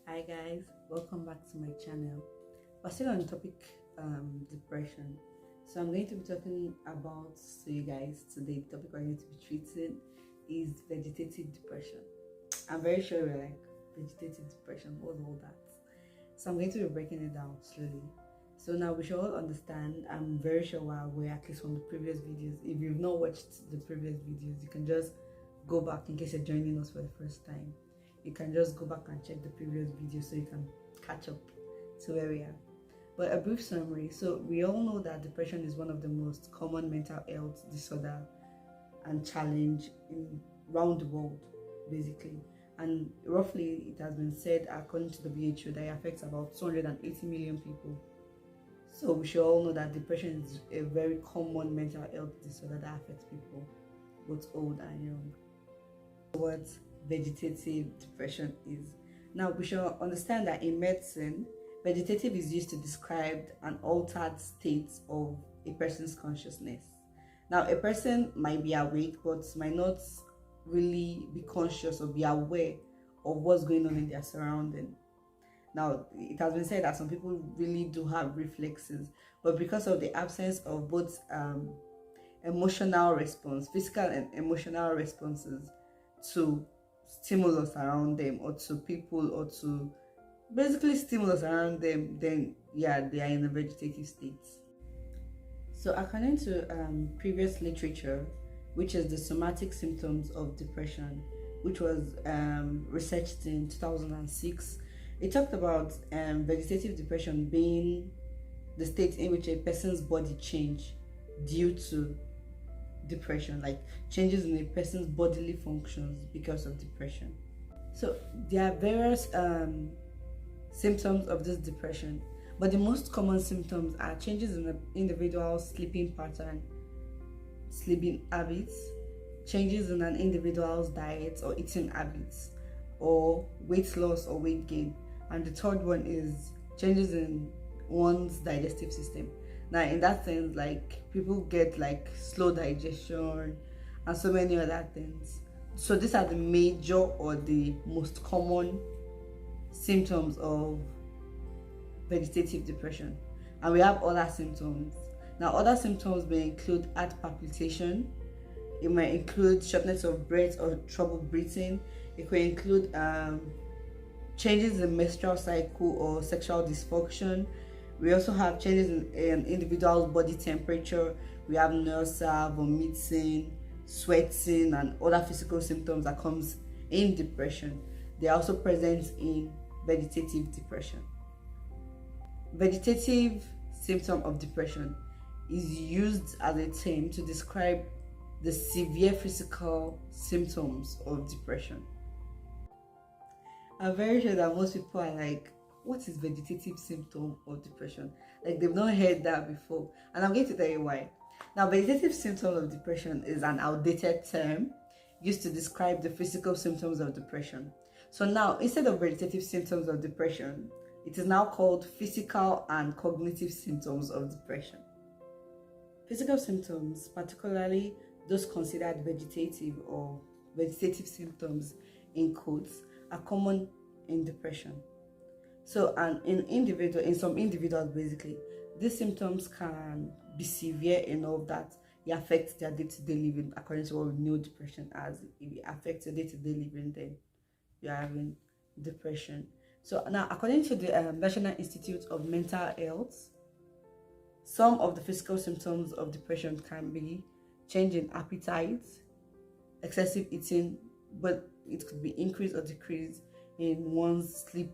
Hi guys, welcome back to my channel. We're still on the topic depression. So I'm going to be talking about to you guys today. The topic we're going to be treating is vegetative depression. I'm very sure you're like, vegetative depression, what's all that? So I'm going to be breaking it down slowly. So now we should all understand, I'm very sure we're aware, at least from the previous videos. If you've not watched the previous videos, you can just go back in case you're joining us for the first time. You can just go back and check the previous video so you can catch up to where we are. But a brief summary. So we all know that depression is one of the most common mental health disorder and challenge around the world, basically. And roughly, it has been said, according to the WHO, that it affects about 280 million people. So we should all know that depression is a very common mental health disorder that affects people, both old and young. What vegetative depression is. Now we should understand that in medicine, vegetative is used to describe an altered state of a person's consciousness. Now a person might be awake but might not really be conscious or be aware of what's going on in their surrounding. Now it has been said that some people really do have reflexes, but because of the absence of both emotional response, physical and emotional responses to stimulus around them or to people or to basically stimulus around them, then yeah, they are in a vegetative state. So according to previous literature, which is the somatic symptoms of depression, which was researched in 2006, it talked about vegetative depression being the state in which a person's body change due to depression, like changes in a person's bodily functions because of depression. So there are various symptoms of this depression, but the most common symptoms are changes in the individual's sleeping pattern, sleeping habits, changes in an individual's diet or eating habits, or weight loss or weight gain. And the third one is changes in one's digestive system. Now in that sense, like people get like slow digestion and so many other things. So these are the major or the most common symptoms of vegetative depression. And we have other symptoms. Now other symptoms may include heart palpitation, it might include shortness of breath or trouble breathing, it could include changes in menstrual cycle or sexual dysfunction. We also have changes in an individual's body temperature. We have nausea, vomiting, sweating, and other physical symptoms that comes in depression. They are also present in vegetative depression. Vegetative symptom of depression is used as a term to describe the severe physical symptoms of depression. I'm very sure that most people are like, what is vegetative symptom of depression? Like they've not heard that before, and I'm going to tell you why. Now vegetative symptom of depression is an outdated term used to describe the physical symptoms of depression. So now instead of vegetative symptoms of depression, it is now called physical and cognitive symptoms of depression. Physical symptoms, particularly those considered vegetative or vegetative symptoms in quotes, are common in depression. So, and in some individuals, basically, these symptoms can be severe enough that it affects their day-to-day living. According to what we know depression as, if it affects your day-to-day living, then you are having depression. So now, according to the National Institute of Mental Health, some of the physical symptoms of depression can be change in appetite, excessive eating, but it could be increase or decrease in one's sleep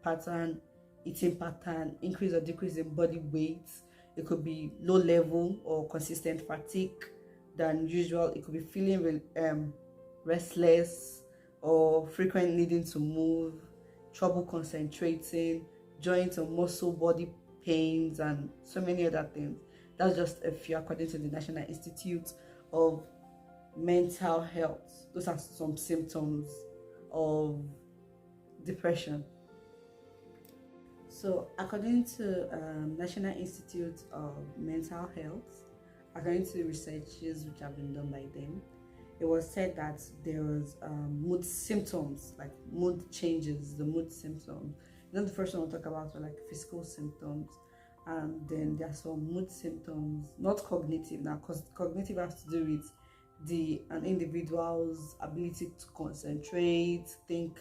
pattern, eating pattern, increase or decrease in body weight. It could be low level or consistent fatigue than usual. It could be feeling restless or frequent needing to move, trouble concentrating, joint or muscle body pains, and so many other things. That's just a few according to the National Institute of Mental Health. Those are some symptoms of depression. So according to National Institute of Mental Health, according to researches which have been done by them, it was said that there was mood symptoms, like mood changes, the mood symptoms. Then the first one we'll talk about were like physical symptoms, and then there are some mood symptoms, not cognitive now, because cognitive has to do with an individual's ability to concentrate, think,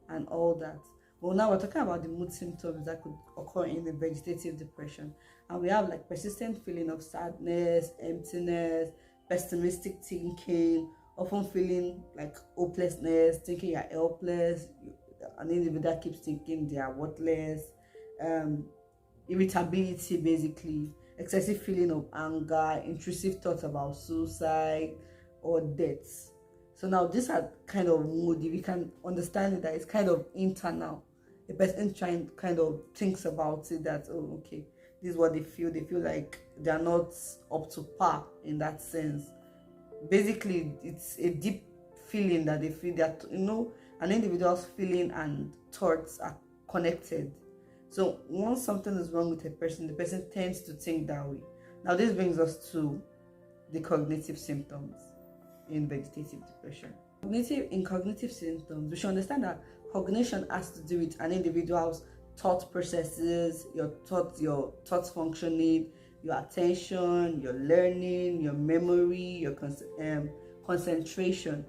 and all that. Well, now we're talking about the mood symptoms that could occur in the vegetative depression, and we have like persistent feeling of sadness, emptiness, pessimistic thinking, often feeling like hopelessness, thinking you're helpless. An individual keeps thinking they are worthless. Irritability, basically, excessive feeling of anger, intrusive thoughts about suicide or death. So now these are kind of mood. If you can understand it, that it's kind of internal. The person trying kind of thinks about it, that, oh, okay, this is what they feel. They feel like they're not up to par in that sense. Basically, it's a deep feeling that they feel that, an individual's feeling and thoughts are connected. So once something is wrong with a person, the person tends to think that way. Now this brings us to the cognitive symptoms in vegetative depression. In cognitive symptoms, we should understand that cognition has to do with an individual's thought processes, your thoughts functioning, your attention, your learning, your memory, your concentration.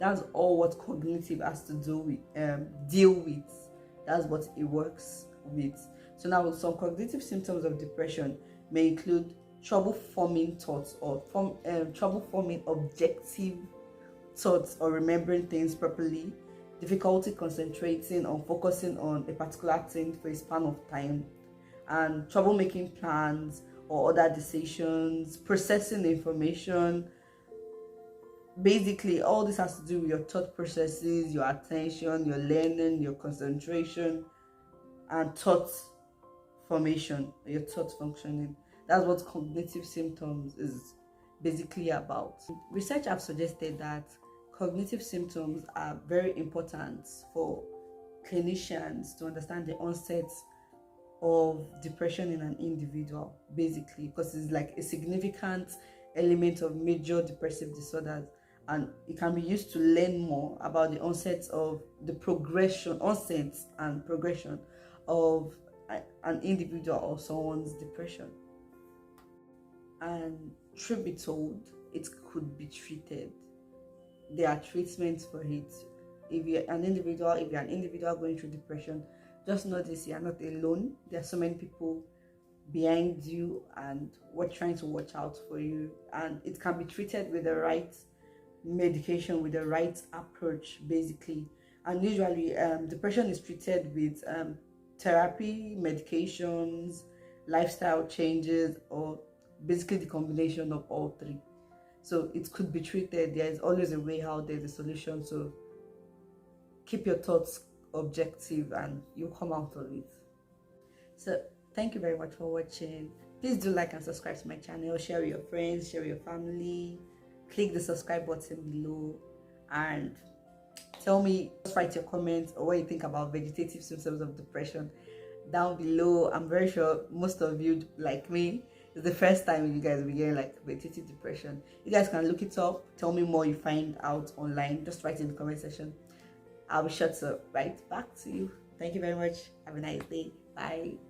That's all what cognitive has to do with, deal with. That's what it works with. So now some cognitive symptoms of depression may include trouble forming thoughts, or trouble forming objective thoughts or remembering things properly, difficulty concentrating or focusing on a particular thing for a span of time, and trouble making plans or other decisions, processing information. Basically, all this has to do with your thought processes, your attention, your learning, your concentration, and thought formation, your thought functioning. That's what cognitive symptoms is basically about. Research have suggested that cognitive symptoms are very important for clinicians to understand the onset of depression in an individual, basically, because it's like a significant element of major depressive disorders, and it can be used to learn more about the onset and progression of an individual or someone's depression. And truth be told, it could be treated. There are treatments for it. If you're an individual going through depression, just know this: you're not alone. There are so many people behind you, and we're trying to watch out for you. And it can be treated with the right medication, with the right approach, basically. And usually, depression is treated with therapy, medications, lifestyle changes, or basically the combination of all three. So it could be treated. There is always a way out. There's a solution. So keep your thoughts objective and you'll come out of it. So thank you very much for watching. Please do like and subscribe to my channel. Share with your friends, share with your family. Click the subscribe button below and tell me, just write your comments or what you think about vegetative symptoms of depression down below. I'm very sure most of you, like me, it's the first time you guys will be getting like vegetative depression. You guys can look it up. Tell me more you find out online. Just write in the comment section. I'll be sure to write back to you. Thank you very much. Have a nice day. Bye.